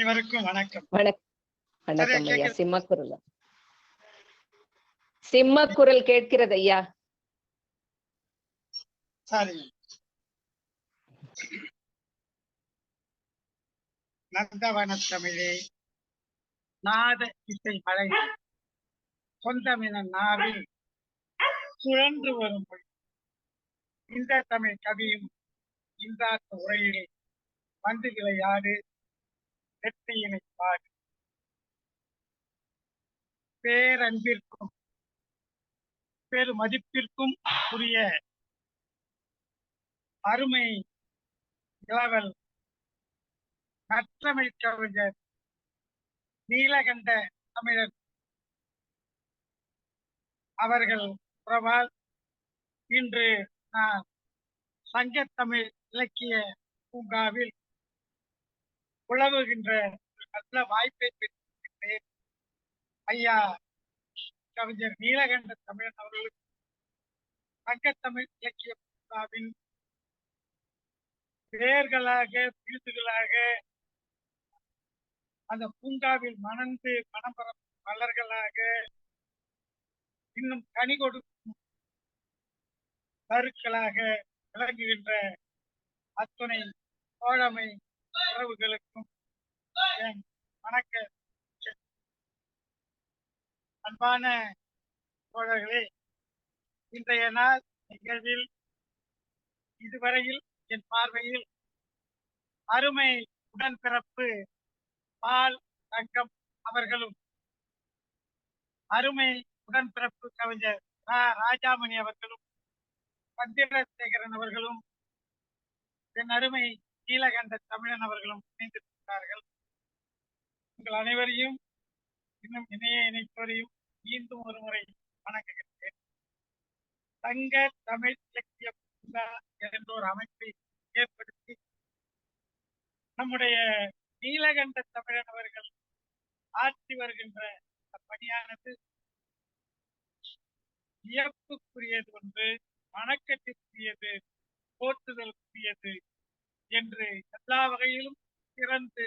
அனைவருக்கும் வணக்கம். வணக்கம் ஐயா. சிம்மக்குரல் கேட்கிறது ஐயா. சரி. நந்தவன தமிழே, நாத இசை மழை, சொந்தமின நாவில் சுழன்று வரும் மொழி. இந்த தமிழ் கவியும் இந்த உரையிலே வந்து விளையாடு, வெற்றியினை பாடு. பேரன்பிற்கும் பெருமதிப்பிற்கும் உரிய அருமை இளவல் நற்றமிழ் கவிஞர் நீலகண்ட தமிழர் அவர்கள் உறவால் இன்று நான் சங்கத்தமிழ் இலக்கிய பூங்காவில் உழவுகின்ற நல்ல வாய்ப்பை பெற்றிருக்கிறேன். ஐயா கவிஞர் நீலகண்ட தமிழன் அவர்களுக்கு சங்கத்தமிழ் இலக்கிய பூங்காவின் வேர்களாக விருதுகளாக அந்த பூங்காவில் மணந்து மனம் பரப்பும் மலர்களாக இன்னும் கனி கொடுக்கும் கருக்களாக விளங்குகின்ற அத்துணை தோழமை உறவுகளுக்கும் என் வணக்க. அன்பான தோழர்களே, இன்றைய நாள் நிகழ்வில் இதுவரையில் என் பார்வையில் அருமை உடன்பிறப்பு பால் தங்கம் அவர்களும் அருமை உடன்பிறப்பு கவிஞர் ராஜாமணி அவர்களும் சந்திரசேகரன் அவர்களும் என் அருமை நீலகண்ட தமிழன் அவர்களும் இணைந்திருக்கிறார்கள். உங்கள் அனைவரையும் இன்னும் இணைய இணைப்பவரையும் மீண்டும் ஒரு முறை வணங்குகிறேன். சங்க தமிழ் இலக்கிய பூங்கா என்ற ஒரு அமைப்பை ஏற்படுத்தி நம்முடைய நீலகண்ட தமிழன் அவர்கள் ஆற்றி வருகின்ற பணியானது வியப்புக்குரியது ஒன்று, வணக்கத்திற்குரியது, போற்றுதலுக்குரியது என்று எல்லா வகையிலும் சிறந்து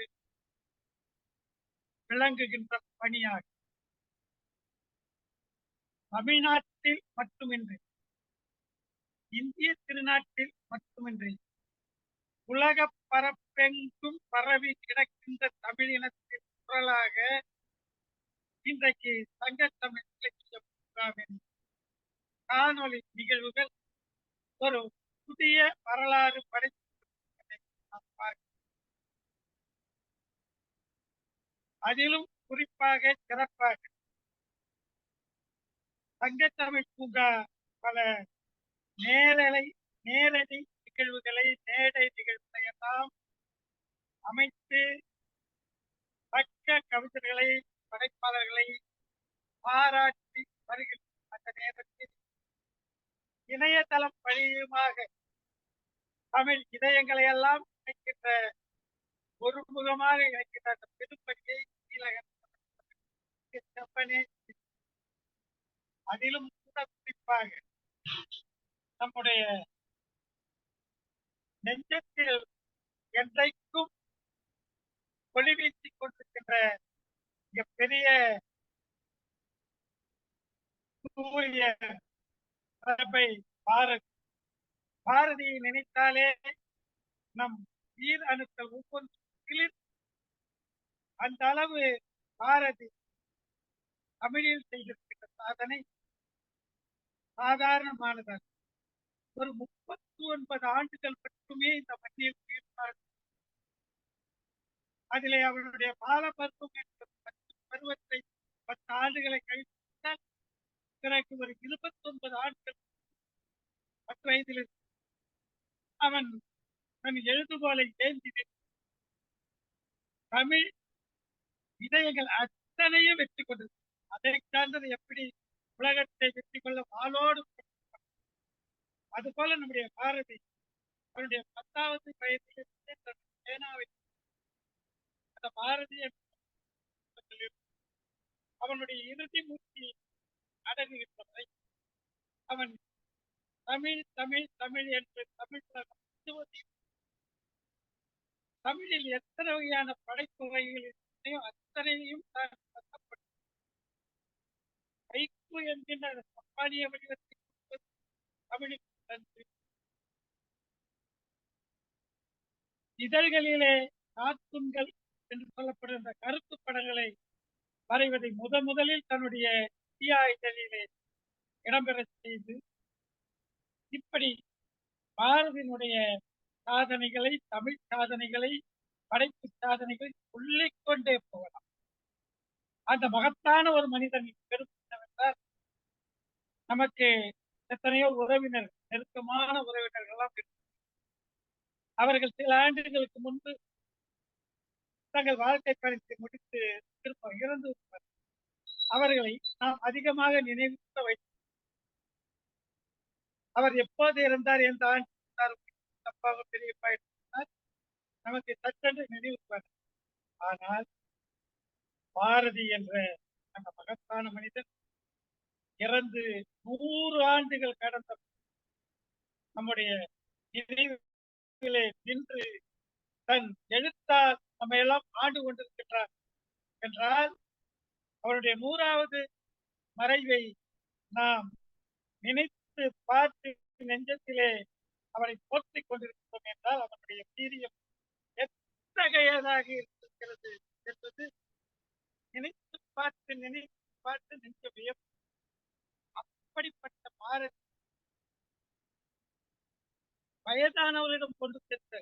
விளங்குகின்ற பணியாகும். தமிழ்நாட்டில் மட்டுமின்றி, இந்திய திருநாட்டில் மட்டுமின்றி, உலக பரப்பெங்கும் பரவி கிடக்கின்ற தமிழினத்தின் குரலாக இன்றைக்கு சங்கத்தமிழ் இலக்கிய பூங்காவின் காணொலி நிகழ்வுகள் ஒரு புதிய வரலாறு படைத்து நாம் பார்க்கிறோம். அதிலும் குறிப்பாக சிறப்பாக சங்கத்தமிழ் பூங்கா பல நேரடி நிகழ்வுகளை மேடை நிகழ்வுகளை எல்லாம் அமைத்து தக்க கவிஞர்களை படைப்பாளர்களை பாராட்டி வருகின்ற அந்த நேரத்தில் இணையதளம் வழியுமாக தமிழ் இதயங்களை எல்லாம் இணைக்கின்ற ஒருமுகமாக இணைக்கின்ற அந்த பெரும்படியை அதிலும் கூட குறிப்பாக நம்முடைய நெஞ்சத்தில் என்றைக்கும் ஒளி வீசிக் கொண்டிருக்கின்ற பெரிய சூரிய பரப்பை பாரதியை நினைத்தாலே நம் உயிர் அணுக்கள் ஒவ்வொன்றில் அந்த அளவு பாரதி தமிழில் செய்திருக்கின்ற சாதனை சாதாரணமானது. ஒரு 39 ஆண்டுகள் மட்டுமே இந்த மண்ணில் உயிர், அதிலே அவருடைய பால பருவம் என்ற பருவத்தை 10 ஆண்டுகளை கழித்தால் பிறகு ஒரு 29 ஆண்டுகள் 10 வயதில் அவன் தன் எழுதுகோலை ஏந்தி தமிழ் இதயங்கள் அத்தனையும் வெற்றி கொண்டது. அதை சார்ந்தது எப்படி உலகத்தை வெற்றி கொள்ள வாளோடு, அதுபோல நம்முடைய பாரதி அவருடைய 10வது வயதில் சேனாவை அந்த பாரதி அவனுடைய இறுதி மூர்த்தி அடங்குகின்றவரை அவன் தமிழ் தமிழ் தமிழ் என்று தமிழ் தமிழில் எத்தனை வகையான படைப்பு வகைகள் இருக்கையோ அத்தனையும் தான் கைக்கு என்கின்ற சப்பானிய வடிவத்தை தமிழில் தந்து இதழ்களிலே கார்ட்டூன்கள் என்று சொல்லப்படுகிற இந்த கருத்து படங்களை வரைவதை முதலில் தன்னுடைய இந்தியா இதழிலே இடம்பெற செய்து இப்படி பாரதியினுடைய சாதனைகளை, தமிழ் சாதனைகளை, படைப்பு சாதனைகளை சொல்லிக்கொண்டே போகலாம். அந்த மகத்தான ஒரு மனிதன் பெரும் என்னவென்றால், நமக்கு எத்தனையோ உறவினர்கள், நெருக்கமான உறவினர்கள் எல்லாம் அவர்கள் சில ஆண்டுகளுக்கு முன்பு தங்கள் வாழ்க்கை பயணத்தை முடித்து திரும்ப இறந்து விட்டார். அவர்களை நாம் அதிகமாக நினைவுக்க வைத்து அவர் எப்போது இருந்தார், எந்த ஆண்டு இருந்தார், தப்பாக பெரியப்பா இருந்தார் நமக்கு சற்றென்று நினைவுப்பார். ஆனால் பாரதி என்ற அந்த மகத்தான மனிதன் இறந்து 100 ஆண்டுகள் கடந்த நம்முடைய நினைவிலே நின்று தன் எழுத்தால் நம்ம எல்லாம் ஆண்டு கொண்டிருக்கின்றார் என்றால் அவருடைய 100வது மறைவை நாம் நினைத்து பார்த்து நெஞ்சத்திலே அவரை போற்றிக் கொண்டிருக்கிறோம் என்றால் அவருடைய வீரியம் எத்தகையதாக இருக்கிறது என்பது நினைத்து பார்த்து நெஞ்ச வியப்பு. அப்படிப்பட்ட பாரதி வயதானவர்களிடம் கொண்டு சென்ற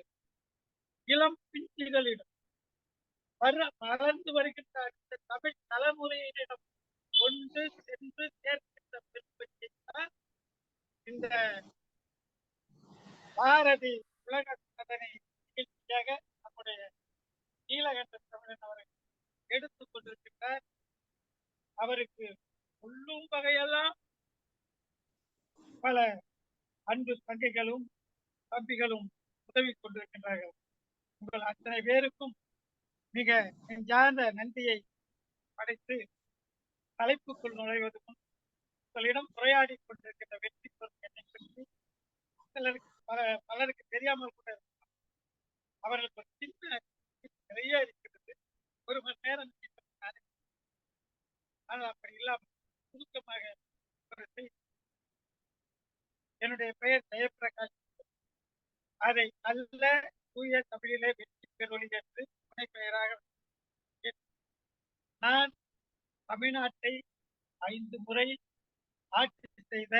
இளம் பிஞ்சுகளிடம் வளர்ந்து வருகின்ற அந்த தமிழ் தலைமுறையிடம் கொண்டு சென்று சேர்க்கின்ற பெருமையை இந்த பாரதி உலக சாதனை நிகழ்ச்சியாக நம்முடைய நீலகண்ட தமிழன் அவரை எடுத்துக் கொண்டிருக்கின்றார். அவருக்கு உள்ளும் வகையெல்லாம் பல அன்பு தங்கைகளும் தம்பிகளும் உதவி கொண்டிருக்கின்றார்கள். உங்கள் அத்தனை பேருக்கும் மிக நெஞ்சார்ந்த நன்றியை படைத்து தலைப்புக்குள் நுழைவது முன் உங்களிடம் உரையாடி கொண்டிருக்கின்ற வெற்றி பொருள் என்னை பற்றி பலருக்கு தெரியாமல் கூட இருக்கலாம். அவர்களுக்கு ஒரு சின்ன நிறைய இருக்கிறது. ஒரு மணி நேரம் ஆனால் அப்படி இல்லாமல் சுருக்கமாக ஒரு செய்தி. என்னுடைய பெயர் ஜெயபிரகாஷ். அதை நல்ல தூய தமிழிலே வெற்றி பெறுவழி என்று துணை பெயராக நான் தமிழ்நாட்டை 5 முறை ஆட்சி செய்த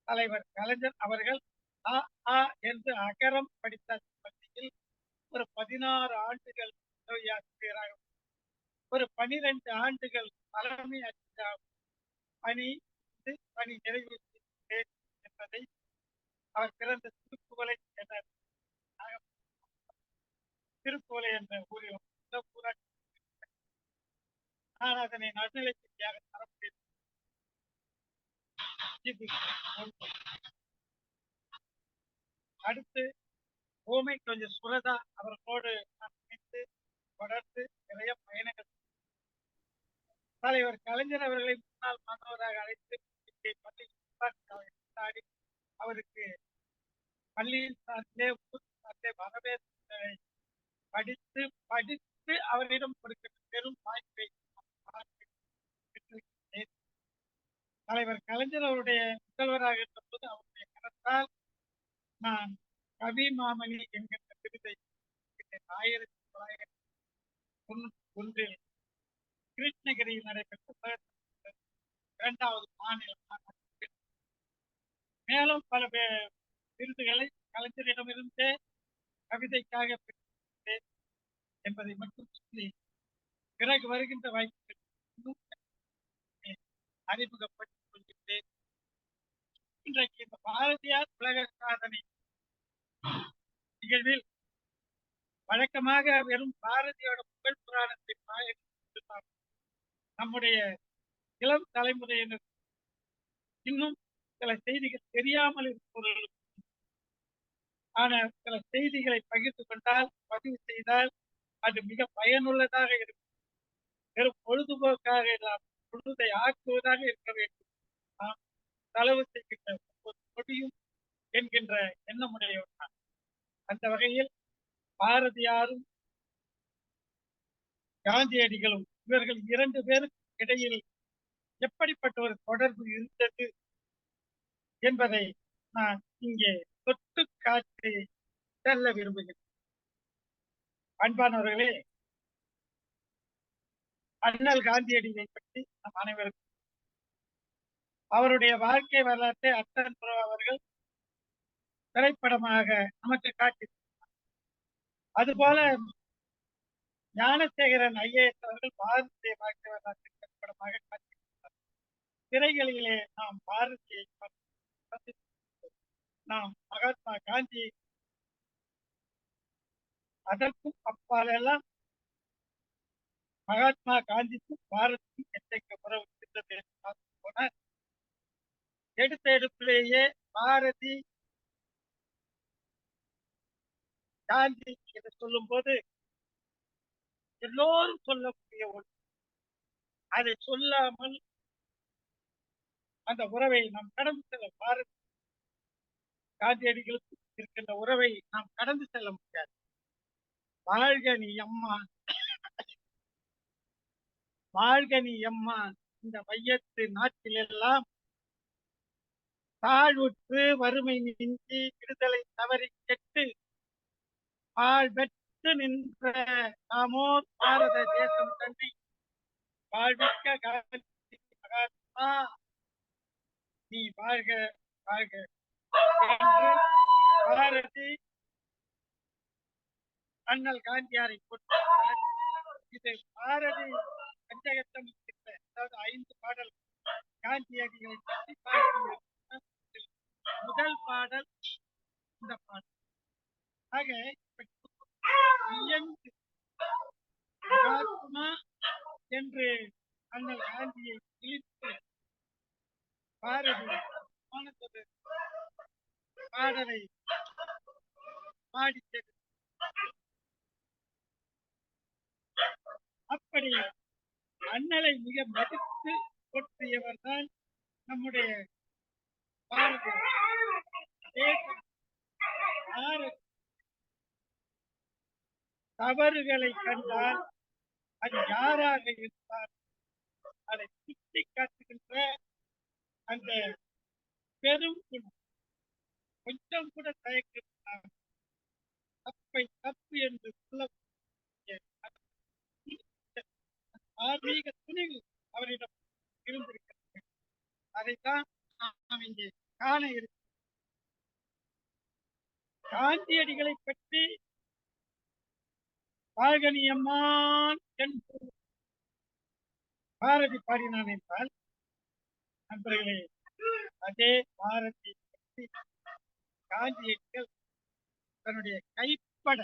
தலைவர் கலைஞர் அவர்கள் அ ஆ என்று அகரம் படித்த பள்ளியில் ஒரு 16 ஆண்டுகள் ஆசிரியராக, ஒரு 12 ஆண்டுகள் தலைமை ஆசிரியராக பணி நிறைவு செய்தேன் என்பதை அவர் பிறந்த திருக்குவளை என்ற திருக்குவளை என்ற ஊரில் ஊராட்சி நான் அதனை நடுநிலைப்பட்டியாக தர முடியும். அடுத்து ஓமை கொஞ்சம் சுரதா அவர்களோடு நான் இணைந்து தொடர்ந்து நிறைய பயணங்கள் தலைவர் கலைஞர் அவர்களை முன்னாள் மாணவராக அழைத்து பள்ளி அவருக்கு பள்ளியின் சார்ந்தே ஊர் சார்ந்தே வரவேற்பை படித்து அவரிடம் கொடுக்கின்ற பெரும் வாய்ப்பை தலைவர் கலைஞர் அவருடைய முதல்வராக இருந்தபோது அவருடைய கரத்தால் நான் கவி மாமணி என்கின்ற விருதை 1991 கிருஷ்ணகிரியில் நடைபெற்ற 2வது மாநில மேலும் பல விருதுகளை கலைஞரிடமிருந்தே கவிதைக்காக பெற்றேன் என்பதை மட்டும் சொல்லி பிறகு வருகின்ற வாய்ப்புகள் அறிமுகப்படுத்திக் கொள்கின்றேன். இன்றைக்கு இந்த பாரதியார் உலக சாதனை நிகழ்வில் வழக்கமாக வெறும் பாரதியோட புகழ் புராணத்தை நம்முடைய இளம் தலைமுறையினர் இன்னும் சில செய்திகள் தெரியாமல் இருப்பவர்களும் ஆனால் சில செய்திகளை பகிர்ந்து கொண்டால், பதிவு செய்தால் அது மிக பயனுள்ளதாக இருக்கும். வெறும் பொழுதுபோக்காக இல்லாமல் பொழுதை ஆக்குவதாக இருக்க வேண்டும். நாம் செலவு செய்கின்ற ஒரு கொடியும் என்கின்ற எண்ணமுடையவர். அந்த வகையில் பாரதியாரும் காந்தியடிகளும் இவர்கள் 2 பேருக்கு இடையில் எப்படிப்பட்ட ஒரு தொடர்பு இருந்தது என்பதை நான் இங்கே தொட்டு காட்டி செல்ல விரும்புகிறேன். அன்பானவர்களே, அண்ணல் காந்தியடிகளை பற்றி நம் அனைவருக்கும் அவருடைய வாழ்க்கை வரலாற்றை அத்தன் புரோ அவர்கள் திரைப்படமாக நமக்கு காட்டி, அதுபோல ஞானசேகரன் ஐஏஎஸ் அவர்கள் பாரதிய வாழ்க்கை வரலாற்றை திரைப்படமாக காட்டியிருக்கிறார். திரைகளிலே நாம் பாரதியை நாம் மகாத்மா காந்தி, அதற்கும் அப்பாலெல்லாம் மகாத்மா காந்திக்கும் பாரதிக்கும் எத்தகைய உறவு இருந்தது என்று பார்த்து போனால், எடுத்த எடுப்பிலேயே பாரதி காந்தி என்று சொல்லும் போது எல்லோரும் சொல்லக்கூடிய ஒன்று. அதை சொல்லாமல் அந்த உறவை நாம் கடந்து செல்ல, பாரதி காந்தியடிகளுக்கு இருக்கின்ற உறவை நாம் கடந்து செல்ல முடியாது. வாழ்க நீ அம்மா, வாழ்க நீ அம்மா, இந்த மையத்து நாட்டில் எல்லாம் தாழ்வுற்று வறுமை நீங்கி விடுதலை தவறி கெட்டு வாழ்வெற்று நின்ற நாமோர் பாரத தேசம் தன்னை வாழ்விக்க காந்தி மகாத்மா நீ வாழ்க வாழ்க என்று பாரதி அண்ணல் காந்தியாரை போட்டார். இது பாரதி பஞ்சகத்தம், அதாவது 5 பாடல் காந்தியடிகளை பற்றி பாரதி முதல் பாடல் இந்த பாடல். ஆக மகாத்மா என்று அண்ணல் காந்தியை இழித்து பாரதி பாடலை பாடித்தது. அப்படி அண்ணலை மிக மதித்து போற்றியவர் தான் நம்முடைய பாரதி தேசம். தவறுகளை கண்டால் அது யாராக இருந்தால் அதை சுட்டி காட்டுகின்ற அந்த பெரும் குணம், கொஞ்சம் கூட தயக்கம், தப்பை தப்பு என்று சொல்லக்கூடிய ஆன்மீக துணிவு அவரிடம் இருந்திருக்கிறது. அதைத்தான் நாம் இங்கே காண இருக்கிறோம். காந்தியடிகளை பற்றி வாழ்கனியம்மான் என்று பாரதி பாடினான் என்றால், நண்பர்களே, அதே பாரதி பற்றி காந்தியடிகள் தன்னுடைய கைப்பட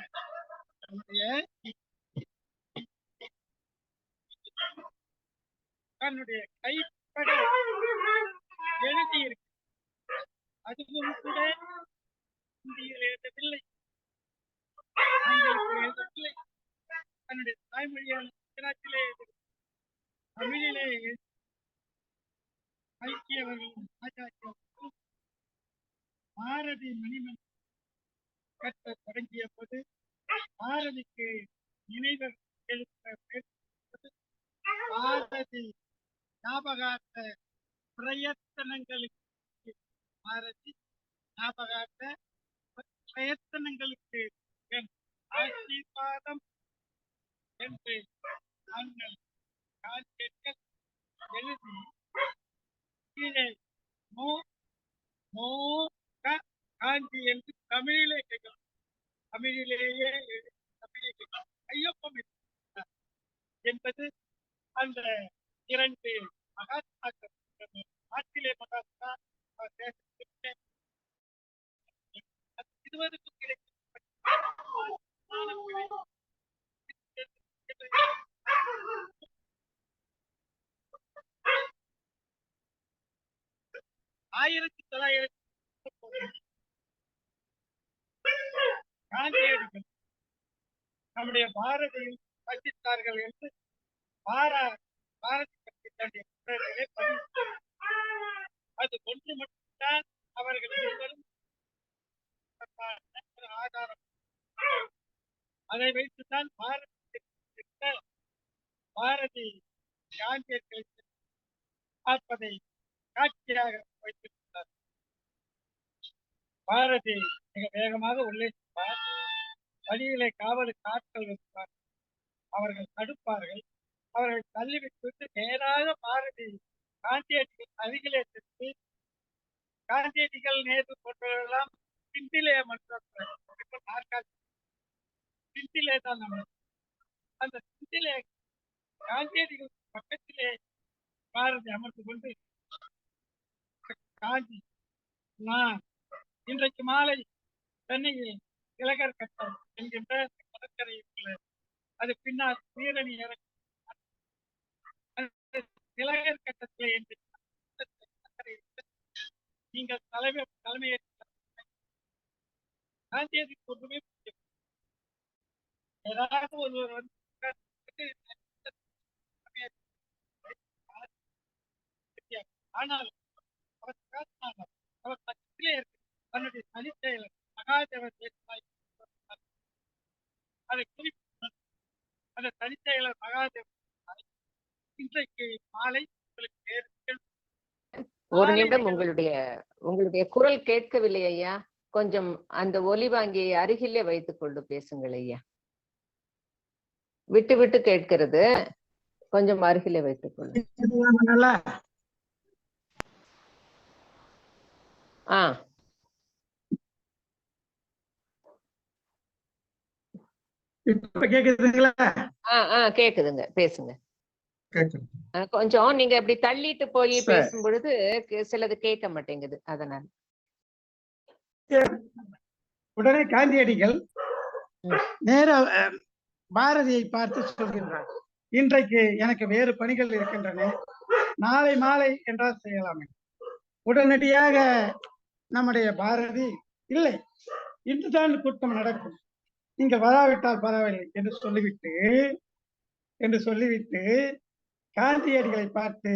எழுதியிருக்கு. அதுவும் கூட இந்தியில் எழுதவில்லை, ஆங்கிலத்தில் எழுதவில்லை, தன்னுடைய தாய்மொழியான குஜராத்திலே தமிழிலே ஐக்கியவர்களும் ஆச்சாரியர்களும் பாரதி மணிமன் கற்ற தொடங்கிய போது பாரதிக்கு நினைவர் எழுத்த பாரதி ஞாபகார்த்த பிரயத்தனங்களுக்கு, பாரதி ஞாபகார்த்த பிரயத்தனங்களுக்கு ஆசீர்வாதம் என்று நாங்கள் காந்தியடிகள் எழுதி கீழே மோ மோ காந்தி என்று தமிழிலே கேட்கலாம். தமிழிலேயே ஐயப்பம் என்பது அந்த 2 மகாத்மாக்கள், நாட்டிலே மகாத்மா, தேசத்திலே இருவருக்கும் கிடைக்கும் 1900 காந்தியடிகள் நம்முடைய பாரதியில் வசித்தார்கள் என்று பாரதி பற்றி தன்னுடைய புத்தகத்திலே பதிவு. அது ஒன்று மட்டும்தான் அவர்கள் இருவரும் ஆதாரம். அதை வைத்துதான் பாரதி காந்தியர்களை பார்ப்பதை காட்சியாக வைத்திருக்கிறார். பாரதி மிக வேகமாக உள்ளே சென்றார். வழியிலே காவலுக்கு ஆட்கள் வைப்பார். அவர்கள் தடுப்பார்கள். அவர்கள் தள்ளிவிட்டு நேராக பாரதி காந்தியடிகள் அருகிலே சென்று, காந்தியடிகள் நேற்று போன்றவர்களெல்லாம் திண்டிலே மன்றம் திண்டிலே தான் அந்த திண்டிலே காந்தியடிகள் பக்கத்திலே பாரதி அமர்ந்து கொண்டு, காந்தி, நான் இன்றைக்கு மாலை சென்னையில் திலகர் கட்டம் என்கின்ற கடற்கரையில் அது பின்னால் வீரணி இறக்கும் திலகர் கட்டத்திலே என்று நீங்கள் தலைமையேற்ற காந்தியடி ஒன்றுமே ஏதாவது ஒருவர் வந்து ஆனால் அவர் பக்கத்திலே இருக்கு தன்னுடைய தனிச்செயலர் மகாதேவன் தேசாய் அதை குறிப்பிட்ட அந்த தனிச்செயலர் மகாதேவன் இன்றைக்கு மாலை உங்களுக்கு ஒரு நிமிடம், உங்களுடைய குரல் கேட்கவில்லை ஐயா. கொஞ்சம் அந்த ஒலி வாங்கியை அருகிலே வைத்துக் கொண்டு பேசுங்கள் ஐயா. விட்டு விட்டு கேட்கிறது, கொஞ்சம் அருகிலே வைத்துக் கொள்ளுங்க. கேக்குதுங்க, பேசுங்க. கொஞ்சம் நீங்க இப்படி தள்ளிட்டு போய் பேசும் பொழுது சிலது கேட்க மாட்டேங்குது, அதனால. உடனே காந்தியடிகள் நேர பாரதியை பார்த்து சொல்கின்றார், இன்றைக்கு எனக்கு வேறு பணிகள் இருக்கின்றன, நாளை மாலை என்றால் செய்யலாமே. உடனடியாக நம்முடைய பாரதி, இல்லை, இன்றுதான் கூட்டம் நடக்கும், நீங்கள் வராவிட்டால் பரவாயில்லை என்று சொல்லிவிட்டு காந்தியடிகளை பார்த்து,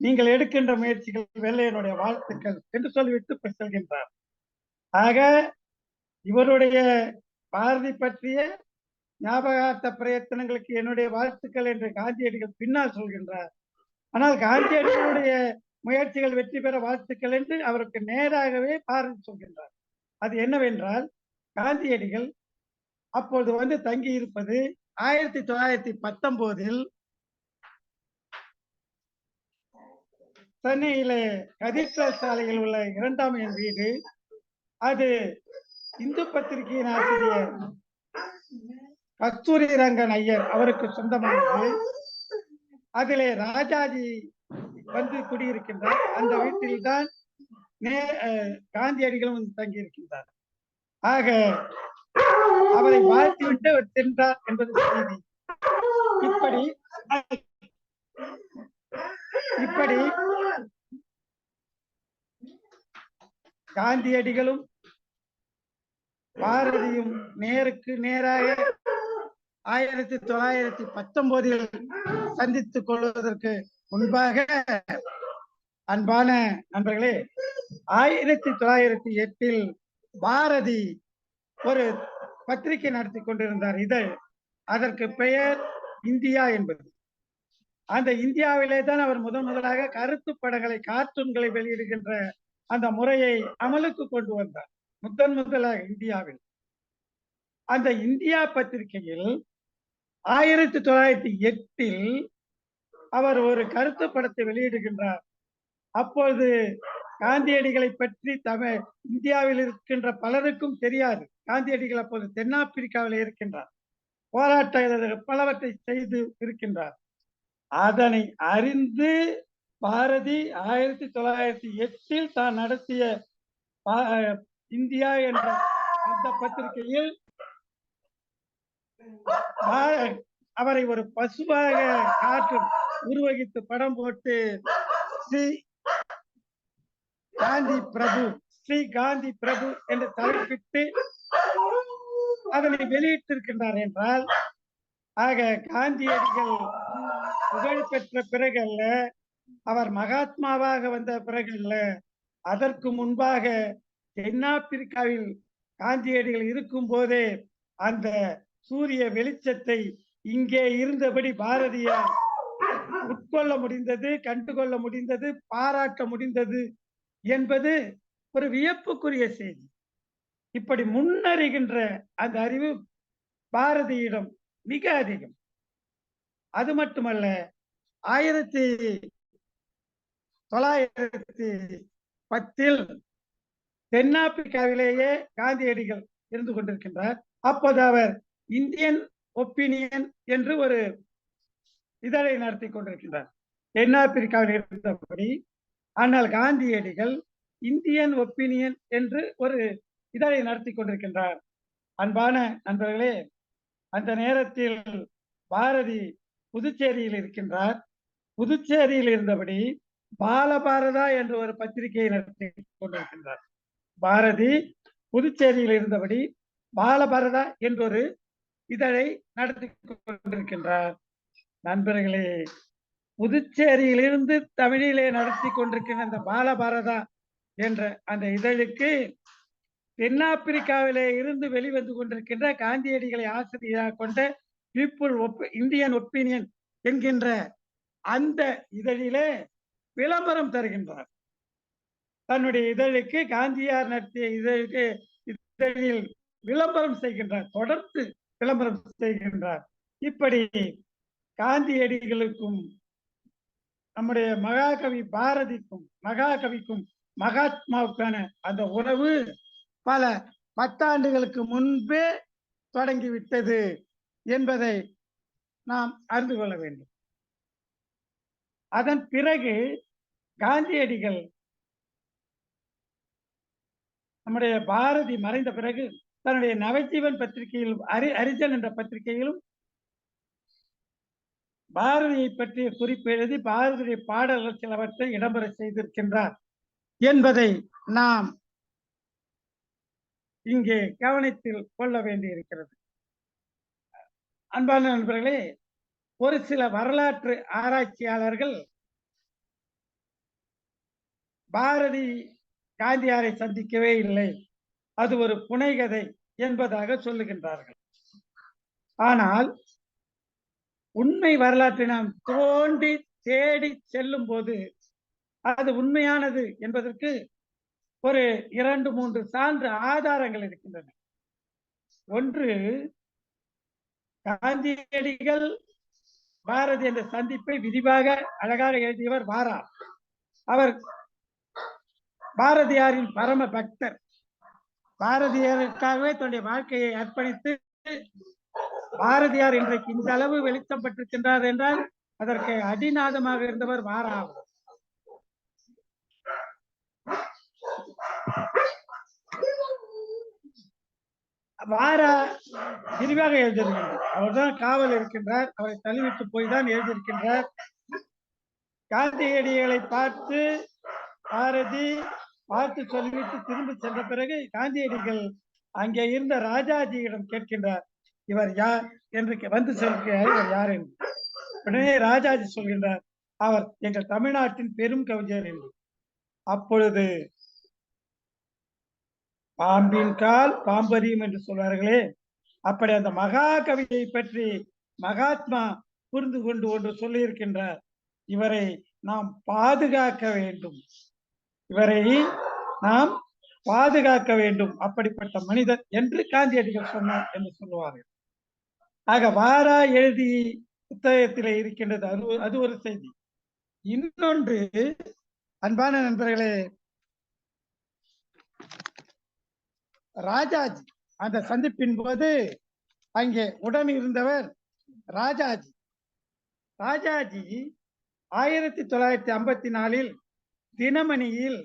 நீங்கள் எடுக்கின்ற முயற்சிகள் வெள்ளையனுடைய வாழ்த்துக்கள் என்று சொல்லிவிட்டு செல்கின்றார். ஆக இவருடைய பாரதி பற்றிய ஞாபகார்த்த பிரயத்தனங்களுக்கு என்னுடைய வாழ்த்துக்கள் என்று காந்தியடிகள் பின்னால் சொல்கின்றார். ஆனால் காந்தியடிகளுடைய முயற்சிகள் வெற்றி பெற வாழ்த்துக்கள் என்று அவருக்கு நேராகவே பாரதி சொல்கின்றார். அது என்னவென்றால், காந்தியடிகள் அப்பொழுது வந்து தங்கி இருப்பது 1919 சென்னையில கதிர்கால் சாலையில் உள்ள 2ஆம் எண் வீடு. அது இந்து பத்திரிகையின் ஆசிரியர் கஸ்தூரி ரங்கன் ஐயர் அவருக்கு சொந்தமானது. அதிலே ராஜாஜி வந்து குடியிருக்கின்றார். அந்த வீட்டில்தான் காந்தியடிகளும் தங்கி இருக்கின்றார். ஆக அவரை வாழ்த்திவிட்டு சென்றார் என்பது செய்தி. இப்படி காந்தியடிகளும் பாரதியும் நேருக்கு நேராக 1919 சந்தித்துக் கொள்வதற்கு முன்பாக, அன்பான நண்பர்களே, 1908 பாரதி ஒரு பத்திரிகை நடத்தி கொண்டிருந்தார் இதழ். அதற்கு பெயர் இந்தியா என்பது. அந்த இந்தியாவிலே தான் அவர் முதலாக கருத்து படங்களை, கார்ட்டூன்களை வெளியிடுகின்ற அந்த முறையை அமலுக்கு கொண்டு வந்தார். முதலாக இந்தியாவில். அந்த இந்தியா பத்திரிகையில் 1908 அவர் ஒரு கருத்து படத்தை வெளியிடுகின்றார். அப்பொழுது காந்தியடிகளை பற்றி இந்தியாவில் இருக்கின்ற பலருக்கும் தெரியாது. காந்தியடிகள் அப்போது தென்னாப்பிரிக்காவில் இருக்கின்றார். போராட்ட பலவற்றை செய்து இருக்கின்றார். அதனை அறிந்து பாரதி 1908 தான் நடத்திய இந்தியா என்ற அந்த பத்திரிகையில் அவரை ஒரு பசுவாக காற்று உருவகித்து படம் போட்டு ஸ்ரீ காந்தி பிரபு என்று தலைப்பிட்டு அதனை வெளியிட்டிருக்கின்றார் என்றால், ஆக காந்தியடிகள் புகழ் பெற்ற பிறகு அல்ல, அவர் மகாத்மாவாக வந்த பிறகு அல்ல, அதற்கு முன்பாக தென்னாப்பிரிக்காவில் காந்தியடிகள் இருக்கும் போதே அந்த சூரிய வெளிச்சத்தை இங்கே இருந்தபடி பாரதியார் உட்கொள்ள முடிந்தது, கண்டுகொள்ள முடிந்தது, பாராட்ட முடிந்தது என்பது ஒரு வியப்புக்குரிய செய்தி. இப்படி முன்னறிகின்ற அந்த அறிவு பாரதியிடம் மிக அதிகம். அது மட்டுமல்ல, 1910 தென்னாப்பிரிக்காவிலேயே காந்தியடிகள் இருந்து கொண்டிருக்கின்றார். அப்போது அவர் இந்தியன் ஒப்பீனியன் என்று ஒரு இதழை நடத்தி கொண்டிருக்கின்றார். தென்னாப்பிரிக்காவில் இருந்தபடி ஆனால் காந்தியடிகள் இந்தியன் ஒப்பீனியன் என்று ஒரு இதழை நடத்தி கொண்டிருக்கின்றார். அன்பான நண்பர்களே, அந்த நேரத்தில் பாரதி புதுச்சேரியில் இருக்கின்றார். புதுச்சேரியில் இருந்தபடி பாலபாரதா என்ற ஒரு பத்திரிகையை நடத்தி கொண்டிருக்கின்றார். பாரதி புதுச்சேரியில் இருந்தபடி பாலபாரதா என்றொரு இதழை நடத்தி கொண்டிருக்கின்றார். நண்பர்களே, புதுச்சேரியிலிருந்து தமிழிலே நடத்தி கொண்டிருக்கின்ற அந்த பாலபாரதா என்ற அந்த இதழுக்கு தென்னாப்பிரிக்காவிலே இருந்து வெளிவந்து கொண்டிருக்கின்ற காந்தியடிகளை ஆசிரியராக கொண்ட இந்தியன் ஒப்பீனியன் என்கின்ற அந்த இதழிலே விளம்பரம் தருகின்றார். தன்னுடைய இதழுக்கு, காந்தியார் நடத்திய இதழில் விளம்பரம் செய்கின்றார், தொடர்ந்து விளம்பரம் செய்கின்றார். இப்படி காந்தியடிகளுக்கும் நம்முடைய மகாகவி பாரதிக்கும் மகாத்மாவுக்கான அந்த உறவு பல 10 ஆண்டுகளுக்கு முன்பே தொடங்கிவிட்டது என்பதை நாம் அறிந்து கொள்ள வேண்டும். அதன் பிறகு காந்தியடிகள் நம்முடைய பாரதி மறைந்த பிறகு தன்னுடைய நவஜீவன் பத்திரிகையிலும் அரிஜன் என்ற பத்திரிகையிலும் பாரதியை பற்றிய குறிப்பு எழுதி பாரதியுடைய பாடல்கள் சிலவற்றை இடம்பெற செய்திருக்கின்றார் என்பதை நாம் இங்கே கவனத்தில் கொள்ள வேண்டியிருக்கிறது. அன்பான நண்பர்களே, ஒரு சில வரலாற்று ஆராய்ச்சியாளர்கள் பாரதி காந்தியாரை சந்திக்கவே இல்லை, அது ஒரு புனைகதை என்பதாக சொல்லுகின்றார்கள். ஆனால் உண்மை வரலாற்றை நாம் தோண்டி தேடி செல்லும் போது அது உண்மையானது என்பதற்கு ஒரு 2-3 சான்று ஆதாரங்கள் இருக்கின்றன. ஒன்று, காந்தியடிகள் பாரதி என்ற சந்திப்பை விரிவாக அழகாக எழுதியவர் வாரா. அவர் பாரதியாரின் பரம பக்தர். பாரதியாருக்காகவே தன்னுடைய வாழ்க்கையை அர்ப்பணித்து பாரதியார் இன்றைக்கு இந்த அளவு வெளிச்சம் பெற்றிருக்கின்றார் என்றால் அதற்கு அடிநாதமாக இருந்தவர் வாரா. வாரா விரிவாக எழுதியிருக்கின்றார். அவர்தான் காவல் இருக்கின்றார், அவரை தள்ளிவிட்டு போய் தான் எழுதியிருக்கின்றார். காந்தியடிகளை பார்த்து பாரதி சொல்லிவிட்டு திரும்பி சென்ற பிறகு காந்தியடிகள் அங்கே இருந்த ராஜாஜியிடம் கேட்கின்றார், இவர் யார் என்று வந்து சொல்கிறார், இவர் யார் என்று. உடனே ராஜாஜி சொல்கின்றார், அவர் எங்கள் தமிழ்நாட்டின் பெரும் கவிஞர் என்று. அப்பொழுது பாம்பின் கால் பாம்பரியும் என்று சொல்வார்களே, அப்படி அந்த மகாகவியை பற்றி மகாத்மா புரிந்து கொண்டு ஒன்று சொல்லியிருக்கின்றார், இவரை நாம் பாதுகாக்க வேண்டும், இவரை நாம் பாதுகாக்க வேண்டும், அப்படிப்பட்ட மனிதர் என்று காந்தியடிகள் சொன்னார் என்று சொல்லுவார்கள். ஆக வாரா எழுதி புத்தகத்திலே இருக்கின்றது, அது ஒரு செய்தி. இன்னொன்று, அன்பான நண்பர்களே, ராஜாஜி அந்த சந்திப்பின் போது அங்கே உடன் இருந்தவர் ராஜாஜி. 1954 தினமணியில்,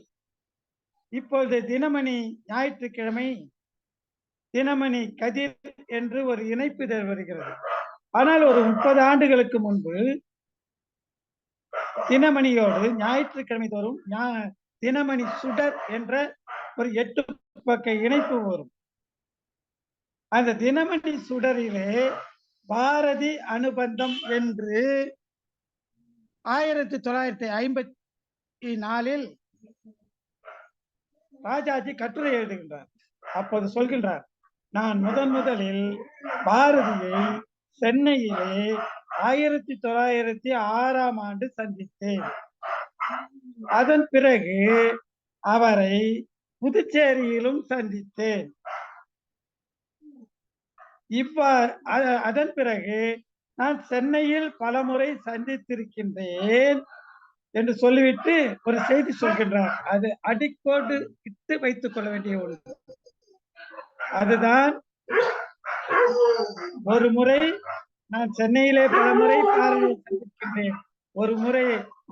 இப்பொழுது தினமணி ஞாயிற்றுக்கிழமை தினமணி கதிர் என்று ஒரு இணைப்பு வருகிறது. ஆனால் ஒரு 30 ஆண்டுகளுக்கு முன்பு தினமணியோடு ஞாயிற்றுக்கிழமை தோறும் தினமணி சுடர் என்ற ஒரு 8 பக்க இணைப்பு வரும். அந்த தினமணி சுடரிலே பாரதி அனுபந்தம் என்று 1954 ராஜாஜி கட்டுரை எழுதுகின்றார். அப்போது சொல்கின்றார், நான் முதலில் பாரதியை சென்னையிலே 1906ஆம் ஆண்டு சந்தித்தேன். அதன் பிறகு அவரை புதுச்சேரியிலும் சந்தித்தேன். அதன் பிறகு நான் சென்னையில் பலமுறை சந்தித்திருக்கின்றேன் என்று சொல்லிவிட்டு ஒரு செய்தி சொல்கின்றார். அது அடிக்கோடு இட்டு வைத்துக் கொள்ள வேண்டிய ஒன்று. அதுதான், ஒரு முறை நான் சென்னையிலே பலமுறை பாரதியை சந்திக்கின்றேன், ஒரு முறை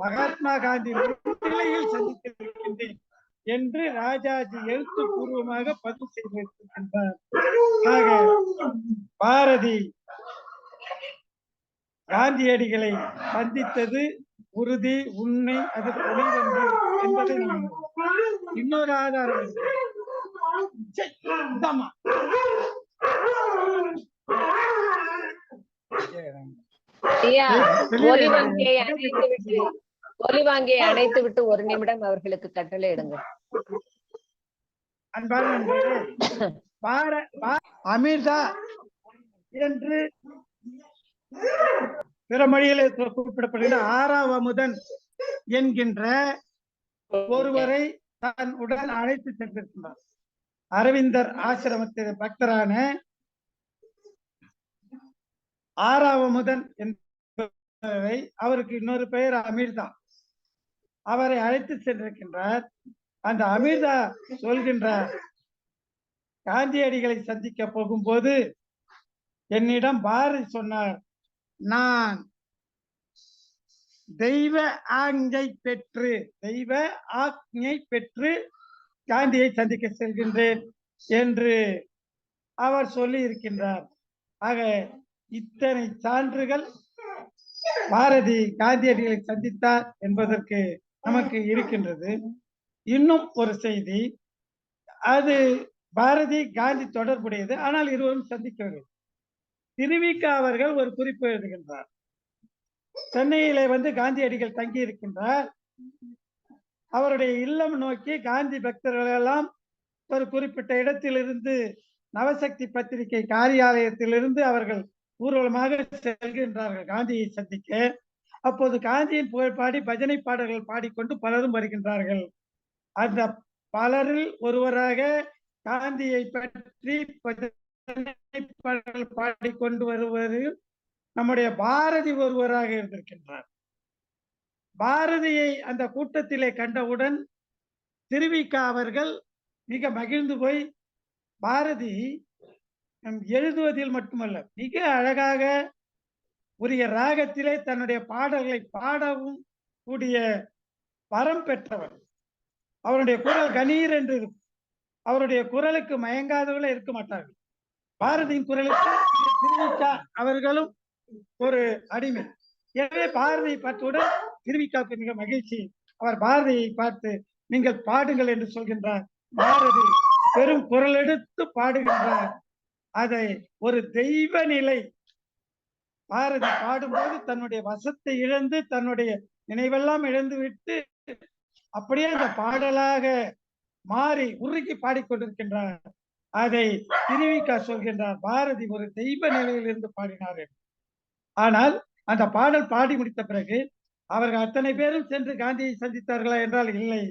மகாத்மா காந்தி முன்னிலையில் சந்தித்திருக்கின்றேன் என்று ராஜாஜி எழுத்துப்பூர்வமாக பதிவு செய்து வைத்திருக்கின்றார். ஆக பாரதி காந்தியடிகளை சந்தித்தது உறுதி, உண்மை, அது துணைவன்று என்பதை இன்னொரு ஆதாரம். ஒலிவாங்கியை அணைத்து விட்டு ஒரு நிமிடம் அவர்களுக்கு கட்டளை இடுங்க. அமிர்தா என்று பிற மொழியிலே குறிப்பிடப்படுகிற 6ஆம் அமுதன் என்கின்ற ஒருவரை தான் உடன் அழைத்து சென்றிருக்கிறார். அரவிந்தர் ஆசிரமத்தின் பக்தரான 6ஆம் அமுதன் என்பவரை, அவருக்கு இன்னொரு பெயர் அமிர்தா, அவரை அழைத்து சென்றிருக்கின்றார். அந்த அமிர்தா சொல்கின்றார், காந்தியடிகளை சந்திக்க போகும்போது என்னிடம் பாரதி சொன்னார், நான் தெய்வ ஆக்ஞை பெற்று காந்தியை சந்திக்க செல்கின்றேன் என்று அவர் சொல்லி இருக்கின்றார். ஆக இத்தனை சான்றுகள் பாரதி காந்தியடிகளை சந்தித்தார் என்பதற்கு நமக்கு இருக்கின்றது. இன்னும் ஒரு செய்தி, அது பாரதி காந்தி தொடர்புடையது, ஆனால் இருவரும் சந்திக்கவில்லை. திருவிக அவர்கள் ஒரு குறிப்பு எழுதுகின்றார். சென்னையிலே காந்தியடிகள் தங்கி இருக்கின்றார். அவருடைய இல்லம் நோக்கி காந்தி பக்தர்கள் எல்லாம் ஒரு குறிப்பிட்ட இடத்திலிருந்து நவசக்தி பத்திரிகை காரியாலயத்திலிருந்து அவர்கள் ஊர்வலமாக செல்கின்றார்கள் காந்தியை சந்திக்க. அப்போது காந்தியின் புகழ் பாடி பஜனை பாடல்கள் பாடிக்கொண்டு பலரும் வருகின்றார்கள். அந்த பலரில் ஒருவராக காந்தியை பற்றி பாடல் பாடிக்கொண்டு வருவதில் நம்முடைய பாரதி ஒருவராக இருந்திருக்கின்றார். பாரதியை அந்த கூட்டத்திலே கண்டவுடன் திருவிக அவர்கள் மிக மகிழ்ந்து போய், பாரதி எழுதுவதில் மட்டுமல்ல, மிக அழகாக உரிய ராகத்திலே தன்னுடைய பாடல்களை பாடவும் கூடிய வரம் பெற்றவர். அவருடைய குரல் கணீர் என்று இருக்கும். அவருடைய குரலுக்கு மயங்காதவர்களே இருக்க மாட்டார்கள். பாரதியின் குரலுக்கு திருவிக அவர்களும் ஒரு அடிமை. எனவே பாரதியை பார்த்தவுடன் திருவிகாவுக்கு மிக மகிழ்ச்சி. அவர் பாரதியை பார்த்து, நீங்கள் பாடுங்கள் என்று சொல்கின்றார். பாரதி பெரும் குரல் எடுத்து பாடுகின்றார். அதை ஒரு தெய்வ நிலை. பாரதி பாடும்போது தன்னுடைய வசத்தை இழந்து, தன்னுடைய நினைவெல்லாம் இழந்து விட்டு அப்படியே அந்த பாடலாக மாறி உருகி பாடிக்கொண்டிருக்கின்றார். அதை திருவிக சொல்கின்றார், பாரதி ஒரு தெய்வ நிலையில் இருந்து பாடினார். ஆனால் அந்த பாடல் பாடி முடித்த பிறகு அவர்கள் அத்தனை பேரும் சென்று காந்தியை சந்தித்தார்களா என்றால் இல்லை,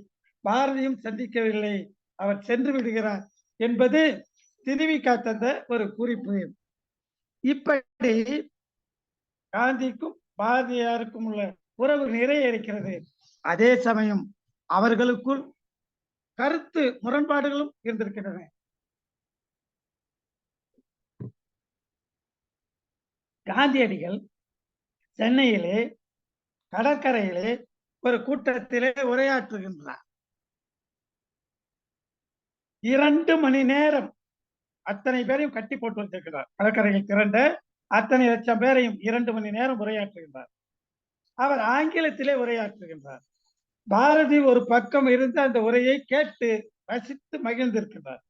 பாரதியும் சந்திக்கவில்லை, அவர் சென்று விடுகிறார் என்பது திருவிக தந்த ஒரு குறிப்பு. இப்படி காந்திக்கும் பாரதியாருக்கும் உள்ள உறவு நிறைய இருக்கிறது. அதே சமயம் அவர்களுக்குள் கருத்து முரண்பாடுகளும் இருந்திருக்கின்றன. காந்தியடிகள் சென்னையிலே கடற்கரையிலே ஒரு கூட்டத்திலே உரையாற்றுகின்றார். 2 மணி நேரம் அத்தனை பேரையும் கட்டி போட்டு வச்சிருக்கிறார். கடற்கரையில் திரண்ட அத்தனை லட்சம் பேரையும் 2 மணி நேரம் உரையாற்றுகின்றார். அவர் ஆங்கிலத்திலே உரையாற்றுகின்றார். பாரதி ஒரு பக்கம் இருந்து அந்த உரையை கேட்டு ரசித்து மகிழ்ந்திருக்கின்றார்.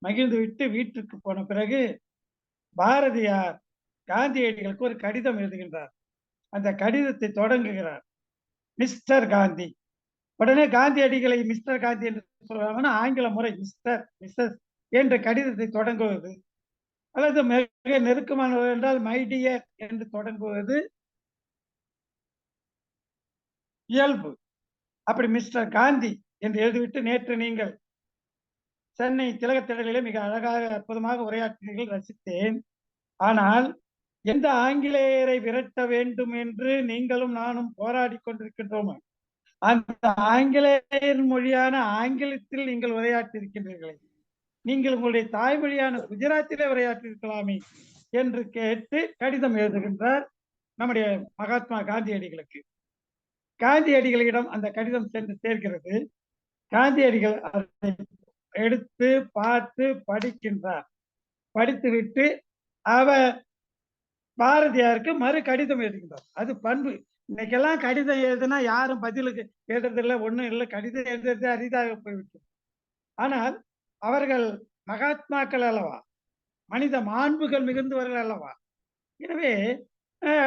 மகிழ்ந்து விட்டு வீட்டுக்கு போன பிறகு பாரதியார் காந்தியடிகளுக்கு ஒரு கடிதம் எழுதுகின்றார். அந்த கடிதத்தை தொடங்குகிறார், மிஸ்டர் காந்தி. உடனே காந்தியடிகளை மிஸ்டர் காந்தி என்று சொல்றாங்கன்னா ஆங்கில முறை மிஸ்டர், மிஸ்ஸஸ் என்ற கடிதத்தை தொடங்குவது அல்லது மிக நெருக்கமானவர் என்றால் மை டியர் என்று தொடங்குவது இயல்பு. அப்படி மிஸ்டர் காந்தி என்று எழுதிவிட்டு, நேற்று நீங்கள் சென்னை திலகத்திடலிலே மிக அழகாக அற்புதமாக உரையாற்றினீர்கள், ரசித்தேன். ஆனால் எந்த ஆங்கிலேயரை விரட்ட வேண்டும் என்று நீங்களும் நானும் போராடி கொண்டிருக்கின்றோமோ அந்த ஆங்கிலேயர் மொழியான ஆங்கிலத்தில் நீங்கள் உரையாற்றியிருக்கின்றீர்களே, நீங்கள் உங்களுடைய தாய்மொழியான குஜராத்திலே உரையாற்றிருக்கலாமே என்று கேட்டு கடிதம் எழுதுகின்றார் நம்முடைய மகாத்மா காந்தியடிகளுக்கு. காந்தியடிகளிடம் அந்த கடிதம் சென்று சேர்க்கிறது. காந்தியடிகள் அதை எடுத்து பார்த்து படிக்கின்றார். படித்துவிட்டு அவர் பாரதியாருக்கு மறு கடிதம் எழுதுகின்றார். அது பண்பு. இன்னைக்கெல்லாம் கடிதம் எழுதுனா யாரும் பதிலுக்கு எழுதுறதில்லை, ஒண்ணும் இல்லை, கடிதம் எழுதுறது அரிதாக போய்விட்டது. ஆனால் அவர்கள் மகாத்மாக்கள் அல்லவா, மனித மாண்புகள் மிகுந்தவர்கள் அல்லவா. எனவே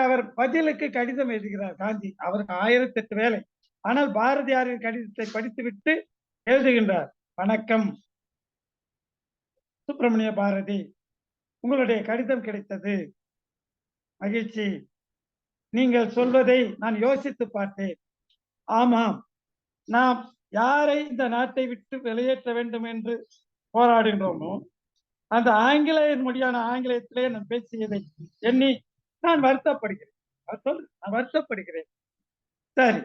அவர் பதிலுக்கு கடிதம் எழுதுகிறார் காந்தி. அவருக்கு 1008 வேலை. ஆனால் பாரதியாரின் கடிதத்தை படித்துவிட்டு எழுதுகின்றார். வணக்கம் சுப்பிரமணிய பாரதி, உங்களுடைய கடிதம் கிடைத்தது, மகிழ்ச்சி. நீங்கள் சொல்வதை நான் யோசித்து பார்த்தேன். ஆமாம், நாம் யாரை இந்த நாட்டை விட்டு வெளியேற்ற வேண்டும் என்று போராடுகின்றோமோ அந்த ஆங்கிலேயர் மொழியான ஆங்கிலத்திலே நான் பேசியதை எண்ணி நான் வருத்தப்படுகிறேன். சரி,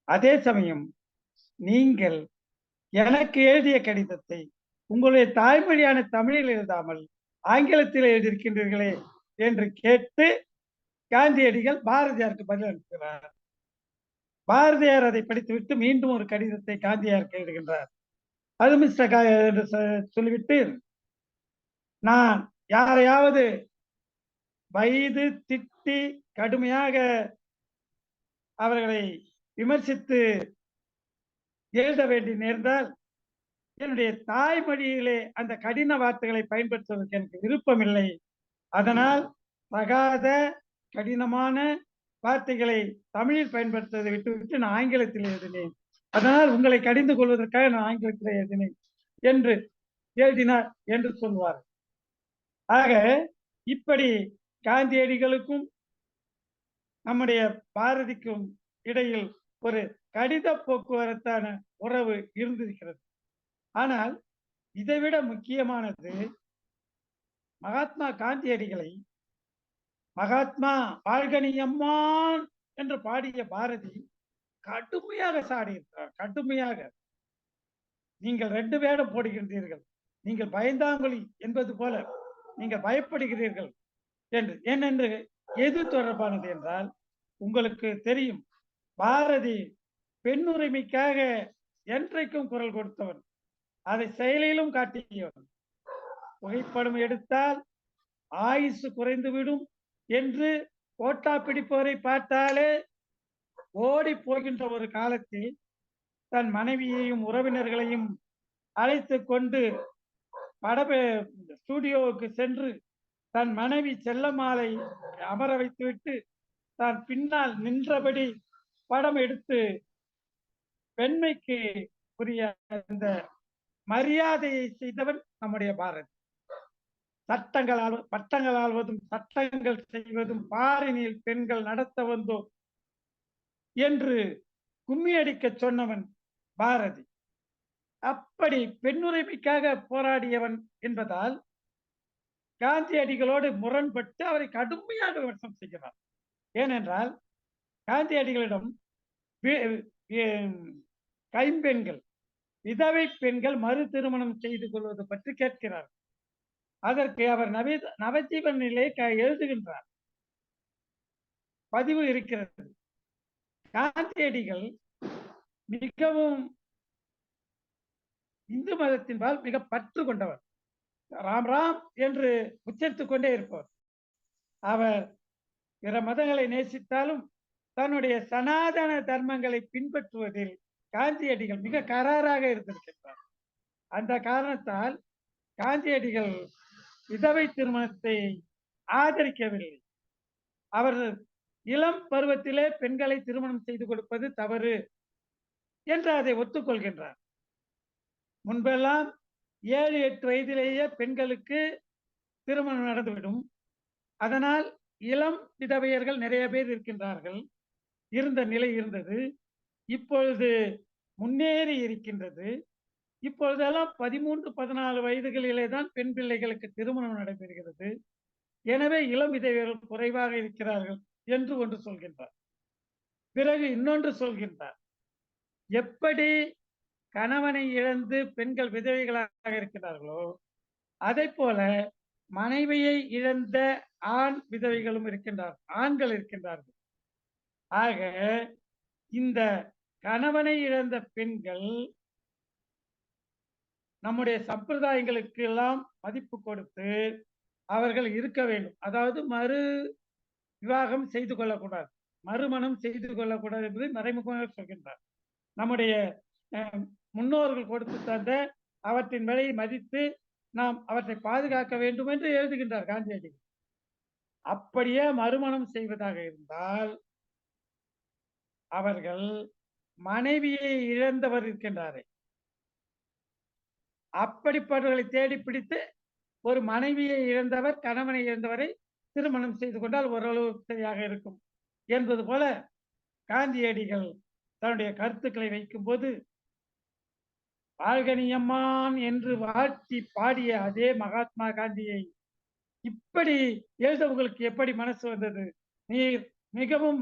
அதே சமயம் நீங்கள் எனக்கு எழுதிய கடிதத்தை உங்களுடைய தாய்மொழியான தமிழில் எழுதாமல் ஆங்கிலத்தில் எழுதியிருக்கின்றீர்களே என்று கேட்டு காந்தியடிகள் பாரதியாருக்கு பதில் அனுப்புகிறார். பாரதியார் அதை படித்துவிட்டு மீண்டும் ஒரு கடிதத்தை காந்தியாருக்கு எழுதுகின்றார். அது மிஸ்டர் என்று சொல்லிவிட்டு, நான் யாரையாவது வயது திட்டி கடுமையாக அவர்களை விமர்சித்து எழுத வேண்டி நேர்ந்தால் என்னுடைய தாய்மொழியிலே அந்த கடின வார்த்தைகளை பயன்படுத்துவதற்கு எனக்கு விருப்பமில்லை. அதனால் தகாத கடினமான வார்த்தைகளை தமிழில் பயன்படுத்துவதை விட்டுவிட்டு நான் ஆங்கிலத்தில் எழுதினேன். அதனால் உங்களை கடிந்து கொள்வதற்காக நான் ஆங்கிலத்தில் எழுதினேன் என்று எழுதினார் என்று சொல்வார். ஆக இப்படி காந்தியடிகளுக்கும் நம்முடைய பாரதிக்கும் இடையில் ஒரு கடித போக்குவரத்தான உறவு இருந்திருக்கிறது. ஆனால் இதைவிட முக்கியமானது, மகாத்மா காந்தியடிகளை மகாத்மா வாழ்கனியம்மான் என்று பாடிய பாரதி கடுமையாக சாடியிருக்கிறார். கடுமையாக, நீங்கள் 2 வேடம் போடுகின்றீர்கள், நீங்கள் பயந்தாங்குழி என்பது போல நீங்கள் பயப்படுகிறீர்கள் என்று. ஏனென்று எது தொடர்பானது என்றால், உங்களுக்கு தெரியும், பாரதி பெண்ணுரிமைக்காக என்றைக்கும் குரல் கொடுத்தவன், அதை செயலிலும் காட்டியவன். புகைப்படம் எடுத்தால் ஆயுசு குறைந்துவிடும் என்று ஓட்டா பிடிப்பவரை பார்த்தாலே ஓடி போகின்ற ஒரு காலத்தில் தன் மனைவியையும் உறவினர்களையும் அழைத்து கொண்டு ஸ்டுடியோவுக்கு சென்று தன் மனைவி செல்லம்மாளை அமர வைத்துவிட்டு தான் பின்னால் நின்றபடி படம் எடுத்து பெண்மைக்கு உரிய அந்த மரியாதையை செய்தவன் நம்முடைய பாரதி. பட்டங்கள் ஆள்வதும் சட்டங்கள் செய்வதும் பாரினில் பெண்கள் நடத்த வந்தோம் என்று கும்மி அடிக்க சொன்னவன் பாரதி. அப்படி பெண்ணுரிமைக்காக போராடியவன் என்பதால் காந்தியடிகளோடு முரண்பட்டு அவரை கடுமையாக விமர்சனம் செய்கிறார். ஏனென்றால் காந்தியடிகளிடம் கைம்பெண்கள், விதவை பெண்கள் மறு திருமணம் செய்து கொள்வது பற்றி கேட்கிறார். அதற்கு அவர் நவஜீவனிலே எழுதுகின்றார். பதிவு இருக்கிறது. காந்தியடிகள் மிகவும் இந்து மதத்தின்பால் மிக பற்று கொண்டவர். ராம் ராம் என்று உச்சரித்துக் கொண்டே இருப்பவர். அவர் பிற மதங்களை நேசித்தாலும் தன்னுடைய சனாதன தர்மங்களை பின்பற்றுவதில் காந்தியடிகள் மிக கராராக இருந்திருக்கின்றார். அந்த காரணத்தால் காந்தியடிகள் விதவை திருமணத்தை ஆதரிக்கவில்லை. அவர் இளம் பருவத்திலே பெண்களை திருமணம் செய்து கொடுப்பது தவறு என்று அதை ஒத்துக்கொள்கின்றார். முன்பெல்லாம் 7-8 வயதிலேயே பெண்களுக்கு திருமணம் நடந்துவிடும். அதனால் இளம் விதவையர்கள் நிறைய பேர் இருக்கின்றார்கள். இருந்த நிலை இருந்தது. இப்பொழுது முன்னேறி இருக்கின்றது. இப்பொழுதெல்லாம் 13-14 வயதுகளிலே தான் பெண் பிள்ளைகளுக்கு திருமணம் நடைபெறுகிறது. எனவே இளம் விதவையர்கள் குறைவாக இருக்கிறார்கள் என்று ஒன்று சொல்கின்றார். பிறகு இன்னொன்று சொல்கின்றார். எப்படி கணவனை இழந்து பெண்கள் விதவைகளாக இருக்கிறார்களோ அதை போல மனைவியை இழந்த ஆண் விதவைகளும் இருக்கின்றார்கள், ஆண்கள் இருக்கின்றார்கள். ஆக இந்த கணவனை இழந்த பெண்கள் நம்முடைய சம்பிரதாயங்களுக்கு எல்லாம் மதிப்பு கொடுத்து அவர்கள் இருக்க வேண்டும். அதாவது மறு விவாகம் செய்து கொள்ளக்கூடாது, மறுமணம் செய்து கொள்ளக்கூடாது என்பதை மறைமுகமாக சொல்கின்றார். நம்முடைய முன்னோர்கள் கொடுத்து தந்த அவற்றின் விலையை மதித்து நாம் அவற்றை பாதுகாக்க வேண்டும் என்று எழுதுகின்றார் காந்தியடிகள். அப்படியே மறுமணம் செய்வதாக இருந்தால் அவர்கள் மனைவியை இழந்தவர் இருக்கின்றாரே, அப்படிப்பட்டவர்களை தேடி பிடித்து ஒரு மனைவியை இழந்தவர் கணவனை இழந்தவரை திருமணம் செய்து கொண்டால் ஓரளவு சரியாக இருக்கும் என்பது போல காந்தியடிகள் தன்னுடைய கருத்துக்களை வைக்கும் போது வாழ்கனியம்மான் என்று வாழ்த்தி பாடிய அதே மகாத்மா காந்தியை இப்படி எழுத உங்களுக்கு எப்படி மனசு வந்தது? நீர் மிகவும்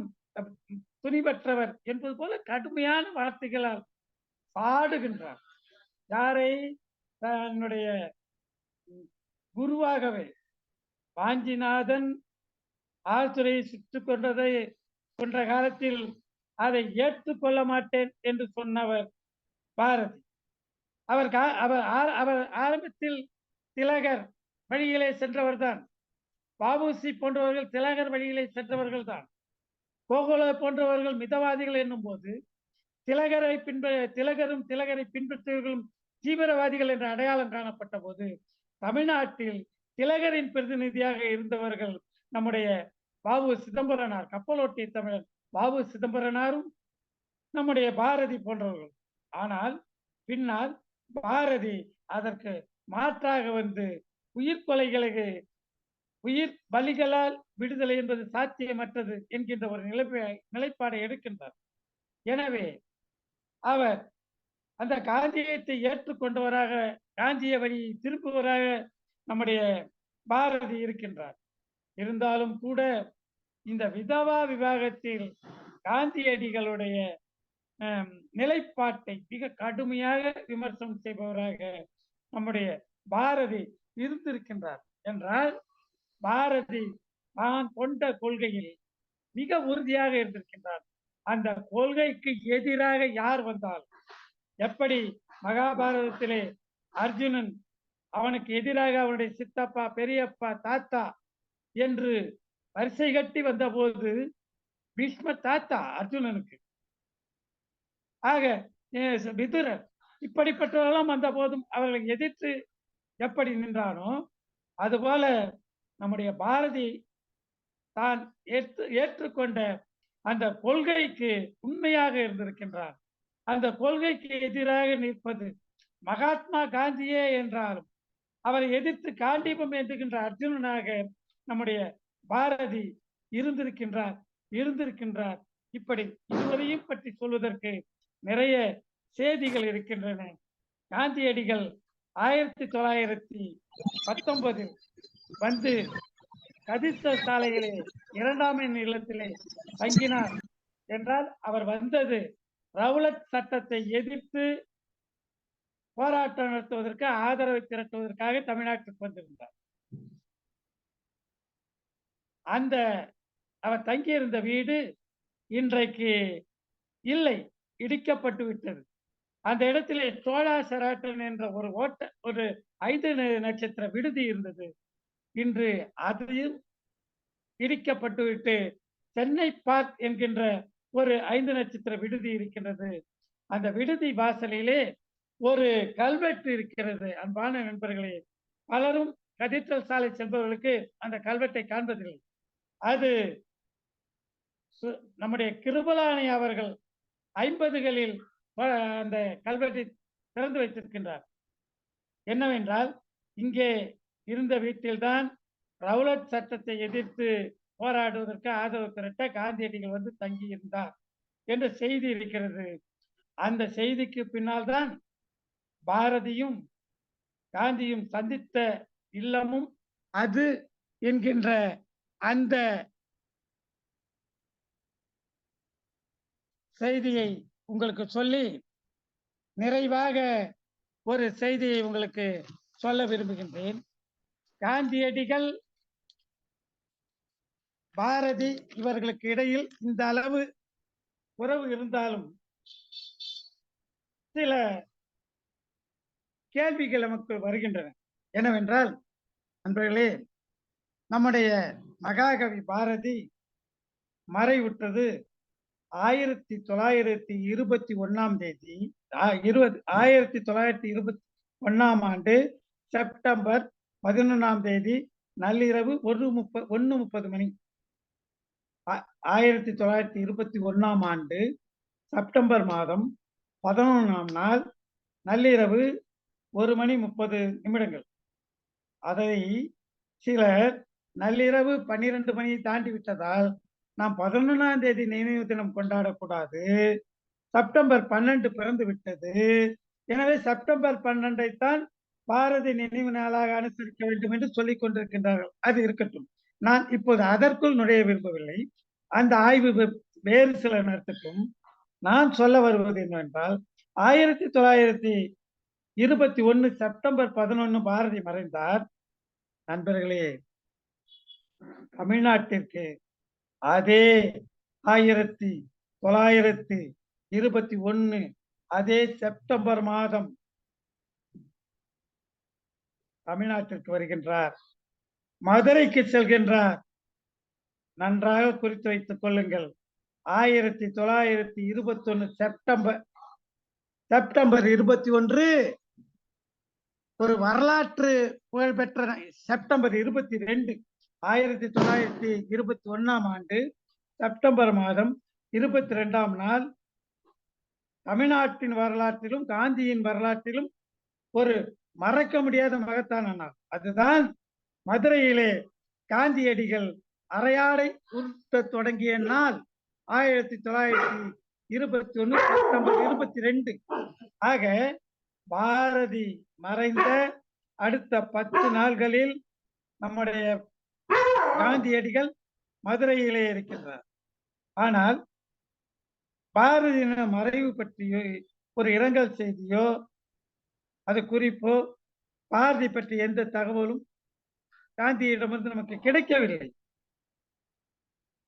துணிபற்றவர் என்பது போல கடுமையான வார்த்தைகளால் பாடுகின்றார். யாரை? தன்னுடைய குருவாகவே வாஞ்சிநாதன் ஆழ்துறையை சுட்டுக் கொன்ற காலத்தில் அதை ஏற்றுக்கொள்ள மாட்டேன் என்று சொன்னவர் பாரதி. அவர் ஆரம்பத்தில் திலகர் வழியிலே சென்றவர் தான். வ.உ.சி. போன்றவர்கள் திலகர் வழியிலே சென்றவர்கள் தான். கோகுல போன்றவர்கள் மிதவாதிகள் என்னும் போது திலகரும் திலகரை பின்பற்றியவர்களும் தீவிரவாதிகள் என்ற அடையாளம் காணப்பட்ட போது தமிழ்நாட்டில் திலகரின் பிரதிநிதியாக இருந்தவர்கள் நம்முடைய வ.உ. சிதம்பரனார், கப்பலோட்டிய தமிழர் வ.உ. சிதம்பரனாரும் நம்முடைய பாரதி போன்றவர்கள். ஆனால் பின்னால் பாரதி அதற்கு மாற்றாக வந்து உயிர் பலிகளால் விடுதலை என்பது சாத்தியமற்றது என்கின்ற ஒரு நிலைப்பாடை எடுக்கின்றார். எனவே அவர் அந்த காந்தியத்தை ஏற்றுக்கொண்டவராக, காந்திய வழியை திருப்புவராக நம்முடைய பாரதி இருக்கின்றார். இருந்தாலும் கூட இந்த விதவா விவாகத்தில் காந்தியடிகளுடைய நிலைப்பாட்டை மிக கடுமையாக விமர்சனம் செய்பவராக நம்முடைய பாரதி இருந்திருக்கின்றார். என்றால் பாரதி தான் கொண்ட கொள்கையில் மிக உறுதியாக இருந்திருக்கின்றார். அந்த கொள்கைக்கு எதிராக யார் வந்தால், எப்படி மகாபாரதத்திலே அர்ஜுனன் அவனுக்கு எதிராக அவனுடைய சித்தப்பா, பெரியப்பா, தாத்தா என்று வரிசை கட்டி வந்த போது பீஷ்ம தாத்தா அர்ஜுனனுக்கு, ஆக விதுரர் இப்படிப்பட்டவரெல்லாம் வந்த போதும் அவர்களை எதிர்த்து எப்படி நின்றானோ அதுபோல நம்முடைய பாரதி தான் ஏற்றுக்கொண்ட அந்த கொள்கைக்கு உண்மையாக இருந்திருக்கின்றார். அந்த கொள்கைக்கு எதிராக நிற்பது மகாத்மா காந்தியே என்றாலும் அவரை எதிர்த்து காண்டீபம் ஏந்துகின்ற அர்ஜுனனாக நம்முடைய பாரதி இருந்திருக்கின்றார். இப்படி இருவரையும் பற்றி சொல்வதற்கு நிறைய செய்திகள் இருக்கின்றன. காந்தியடிகள் 1919 வந்து கதித்த சாலையிலே 2ஆம் எண் இல்லத்திலே தங்கினார் என்றால் அவர் வந்தது ரவுலட் சட்டத்தை எதிர்த்து போராட்டம் நடத்துவதற்கு, ஆதரவை திரட்டுவதற்காக தமிழ்நாட்டுக்கு வந்திருந்தார். அந்த அவர் தங்கியிருந்த வீடு இன்றைக்கு இல்லை, இடிக்கப்பட்டு விட்டது. அந்த இடத்திலே சோழா செராட்டன் என்ற ஒரு 5 நட்சத்திர விடுதி இருந்தது. இன்று அதையும் இடிக்கப்பட்டு விட்டு சென்னை பார்க் என்கின்ற ஒரு 5 நட்சத்திர விடுதி இருக்கின்றது. அந்த விடுதி வாசலிலே ஒரு கல்வெட்டு இருக்கிறது. அன்பான நண்பர்களே, பலரும் கதீட்ரல் சாலை செல்பவர்களுக்கு அந்த கல்வெட்டை காண்பதில்லை. அது நம்முடைய கிருபலானி அவர்கள் 50களில் அந்த கல்வெட்டை திறந்து வைத்திருக்கின்றார். என்னவென்றால், இங்கே இருந்த வீட்டில்தான் ரவுலட் சட்டத்தை எதிர்த்து போராடுவதற்கு ஆதரவு திரட்ட காந்தியடிகள் வந்து தங்கி இருந்தார் என்ற செய்தி இருக்கிறது. அந்த செய்திக்கு பின்னால் தான் பாரதியும் காந்தியும் சந்தித்த இல்லமும் அது என்கின்ற அந்த செய்தியை உங்களுக்கு சொல்லி நிறைவாக ஒரு செய்தியை உங்களுக்கு சொல்ல விரும்புகின்றேன். காந்தியடிகள் பாரதி இவர்களுக்கு இடையில் இந்த அளவு உறவு இருந்தாலும் சில கேள்விகள் நமக்கு வருகின்றன. என்னவென்றால், நண்பர்களே, நம்முடைய மகாகவி பாரதி மறைவுற்றது 1921 தேதி 1921 ஆண்டு செப்டம்பர் 11 தேதி நள்ளிரவு 1:30 மணி. 1921 ஆண்டு செப்டம்பர் மாதம் 11ஆம் நாள் நள்ளிரவு 1:30 அதை சிலர் நள்ளிரவு 12 மணியை தாண்டி விட்டதால் நாம் 11ஆம் தேதி நினைவு தினம் கொண்டாடக்கூடாது, செப்டம்பர் 12 பிறந்து விட்டது, எனவே செப்டம்பர் 12ஐத்தான் பாரதி நினைவு நாளாக அனுசரிக்க வேண்டும் என்று சொல்லிக் கொண்டிருக்கின்றார்கள். அது இருக்கட்டும், நான் இப்போது அதற்குள் நுழைய விரும்பவில்லை. அந்த ஆய்வு வேறு சில நேரத்துக்கும் நான் சொல்ல வருவது என்னவென்றால், 1921 செப்டம்பர் 11 பாரதி மறைந்தார். நண்பர்களே, தமிழ்நாட்டிற்கு அதே 1921 அதே செப்டம்பர் மாதம் தமிழ்நாட்டிற்கு வருகின்றார், மதுரைக்கு செல்கின்றார். நன்றாக குறித்து வைத்துக் கொள்ளுங்கள். 1921 செப்டம்பர் 21 ஒரு வரலாற்று புகழ்பெற்ற செப்டம்பர் 22 1921 ஆண்டு செப்டம்பர் மாதம் 22ஆம் நாள் தமிழ்நாட்டின் வரலாற்றிலும் காந்தியின் வரலாற்றிலும் ஒரு மறக்க முடியாத மகத்தான நாள். அதுதான் மதுரையிலே காந்தியடிகள் அரையாடை உருட்ட தொடங்கிய நாள் 1921 செப்டம்பர் 22. ஆக பாரதி மறைந்த அடுத்த 10 நாள்களில் நம்முடைய காந்தியடிகள் மதுரையிலே இருக்கின்றார். ஆனால் பாரதியின் மறைவு பற்றியோ ஒரு இரங்கல் செய்தியோ அது குறிப்போ பாரதி பற்றி எந்த தகவலும் காந்தியிடமிருந்து நமக்கு கிடைக்கவில்லை.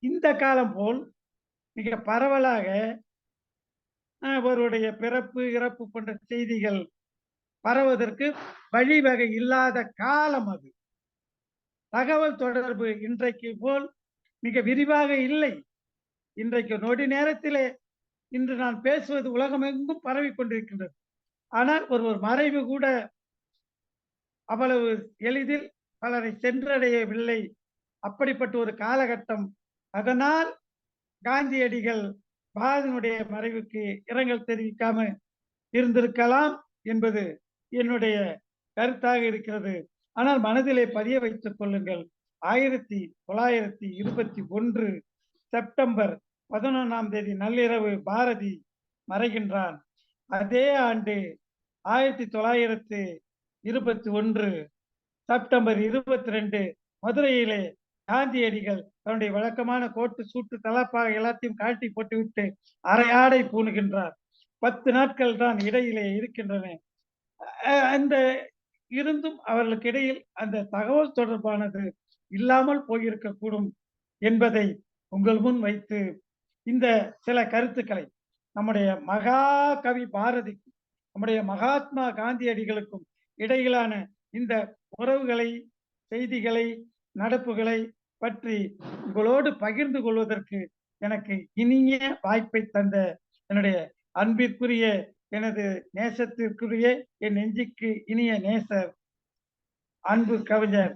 இந்த காலம் போல் மிக பரவலாக அவருடைய பிறப்பு இறப்பு போன்ற செய்திகள் பரவதற்கு வழிவகை இல்லாத காலம் அது. தகவல் தொடர்பு இன்றைக்கு போல் மிக விரிவாக இல்லை. இன்றைக்கு நொடி நேரத்திலே இன்று நான் பேசுவது உலகமெங்கும் பரவி கொண்டிருக்கின்றது. ஆனால் ஒரு மறைவு கூட அவ்வளவு எளிதில் பலரை சென்றடையவில்லை. அப்படிப்பட்ட ஒரு காலகட்டம். அதனால் காந்தியடிகள் பாரதியினுடைய மறைவுக்கு இரங்கல் தெரிவிக்காம இருந்திருக்கலாம் என்பது என்னுடைய கருத்தாக இருக்கிறது. ஆனால் மனதிலே பதிய வைத்துக் கொள்ளுங்கள், 1921 செப்டம்பர் 11ஆம் தேதி நள்ளிரவு பாரதி மறைகின்றான். அதே ஆண்டு 1921 செப்டம்பர் 22 மதுரையிலே காந்தியடிகள் தன்னுடைய வழக்கமான கோட்டு சூட்டு தலப்பாக எல்லாத்தையும் காட்டி போட்டுவிட்டு அரையாடை பூணுகின்றார். 10 நாட்கள் தான் இடையிலே இருக்கின்றன. அந்த இருந்தும் அவர்களுக்கு இடையில் அந்த தகவல் தொடர்பானது இல்லாமல் போயிருக்கக்கூடும் என்பதை உங்கள் முன் வைத்து இந்த சில கருத்துக்களை நம்முடைய மகாகவி பாரதிக்கும் நம்முடைய மகாத்மா காந்தியடிகளுக்கும் இடையிலான இந்த உறவுகளை, செய்திகளை, நடப்புகளை பற்றி உங்களோடு பகிர்ந்து கொள்வதற்கு எனக்கு இனிய வாய்ப்பை தந்த என்னுடைய அன்பிற்குரிய, எனது நேசத்திற்குரிய, என் நெஞ்சுக்கு இனிய நேசர், அன்பு கவிஞர்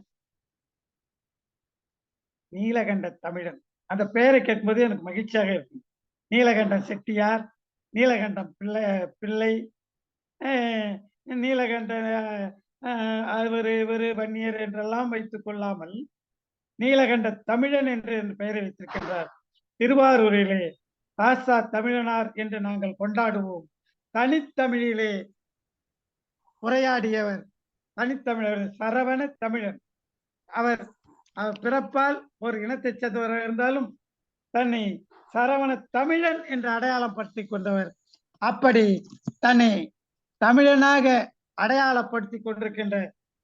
நீலகண்ட தமிழன். அந்த பெயரை கேட்கும்போது எனக்கு மகிழ்ச்சியாக இருக்கும். நீலகண்டன் செட்டியார், நீலகண்டம் பிள்ளை, நீலகண்ட அவர் இவர் வன்னியர் என்றெல்லாம் வைத்துக் கொள்ளாமல் நீலகண்ட தமிழன் என்று பெயரை வைத்திருக்கின்றார். திருவாரூரிலே ராசா தமிழனார் என்று நாங்கள் கொண்டாடுவோம். தனித்தமிழிலே உரையாடியவர் தனித்தமிழர் சரவண தமிழன். அவர் பிறப்பால் ஒரு இனத்தைச் சேர்ந்தவராக இருந்தாலும் தன்னை சரவண தமிழன் என்று அடையாளம் படுத்தி கொண்டவர். அப்படி தன்னை தமிழனாக அடையாளப்படுத்தி கொண்டிருக்கின்ற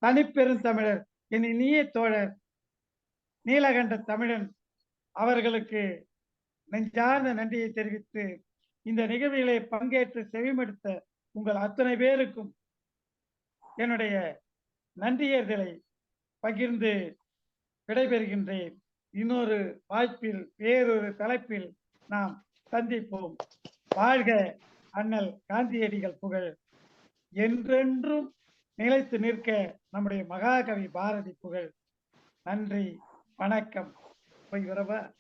தனிப்பெருந்தமிழர் என் இனிய தோழர் நீலகண்ட தமிழன் அவர்களுக்கு நெஞ்சார்ந்த நன்றியை தெரிவித்து இந்த நிகழ்வுகளை பங்கேற்று செவிமடுத்த உங்கள் அத்தனை பேருக்கும் என்னுடைய நன்றியர்களை பகிர்ந்து விடைபெறுகின்றேன். இன்னொரு வாய்ப்பில் வேறொரு தலைப்பில் நாம் சந்திப்போம். வாழ்க அண்ணல் காந்தியடிகள் புகழ். என்றென்றும் நிலைத்து நிற்க நம்முடைய மகாகவி பாரதி புகழ். நன்றி, வணக்கம். போய் வரவா?